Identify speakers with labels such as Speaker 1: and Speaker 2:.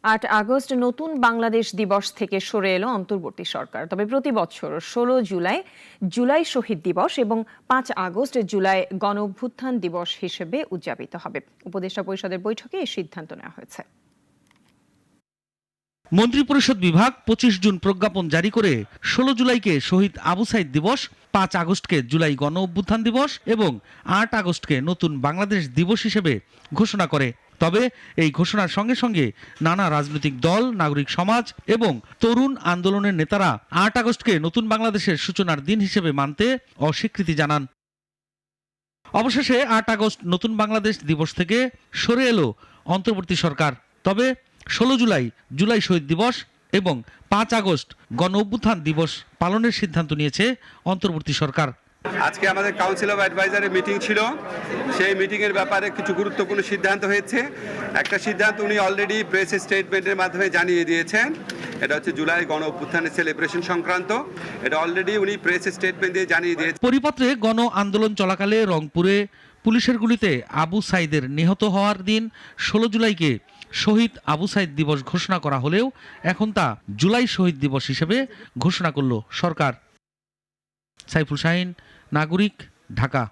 Speaker 1: 8 August নতুন বাংলাদেশ দিবস থেকে সরে এলো অন্তর্বর্তী সরকার। তবে প্রতি বছর 16 জুলাই জুলাই শহীদ দিবস এবং 5 আগস্ট জুলাই গণ অভ্যুত্থান দিবস হিসেবে উদযাপিত হবে। উপদেষ্টা পরিষদের বৈঠকে এই সিদ্ধান্ত নেওয়া হয়েছে।
Speaker 2: মন্ত্রিপরিষদ বিভাগ 25 জুন প্রজ্ঞাপন জারি করে 16 জুলাইকে শহীদ আবু সাইদ দিবস, 5 আগস্টকে জুলাই গণ অভ্যুত্থান দিবস এবং 8 আগস্টকে নতুন বাংলাদেশ দিবস হিসেবে ঘোষণা করে। তবে এই ঘোষণার সঙ্গে সঙ্গে নানা রাজনৈতিক দল, নাগরিক সমাজ এবং তরুণ আন্দোলনের নেতারা 8 আগস্টকে নতুন বাংলাদেশের সূচনার দিন হিসেবে মানতে অস্বীকৃতি জানান। অবশেষে 8 আগস্ট নতুন বাংলাদেশ দিবস থেকে সরে এলো অন্তর্বর্তী সরকার। তবে 16 জুলাই জুলাই শহীদ দিবস এবং 5 আগস্ট গণ অভ্যুত্থান দিবস পালনের সিদ্ধান্ত নিয়েছে অন্তর্বর্তী সরকার।
Speaker 3: আজকে আমাদের কাউন্সিল অফ অ্যাডভাইজারের মিটিং ছিল। সেই মিটিংয়ের ব্যাপারে কিছু গুরুত্বপূর্ণ সিদ্ধান্ত হয়েছে। একটা সিদ্ধান্ত উনি অলরেডি প্রেস স্টেটমেন্টের মাধ্যমে জানিয়ে দিয়েছেন। এটা হচ্ছে জুলাই গণ অভ্যুত্থানের সেলিব্রেশন সংক্রান্ত। এটা অলরেডি উনি প্রেস স্টেটমেন্ট দিয়ে জানিয়ে দিয়েছেন।
Speaker 2: পরিপত্রে গণ আন্দোলন চলাকালে রংপুরে পুলিশের গুলিতে আবু সাইদের নিহত হওয়ার দিন 16 জুলাইকে শহীদ আবু সাইদ দিবস ঘোষণা করা হলেও এখন তা জুলাই শহীদ দিবস হিসেবে ঘোষণা করল সরকার। সাইফুল শাহীন, নাগরিক, ঢাকা।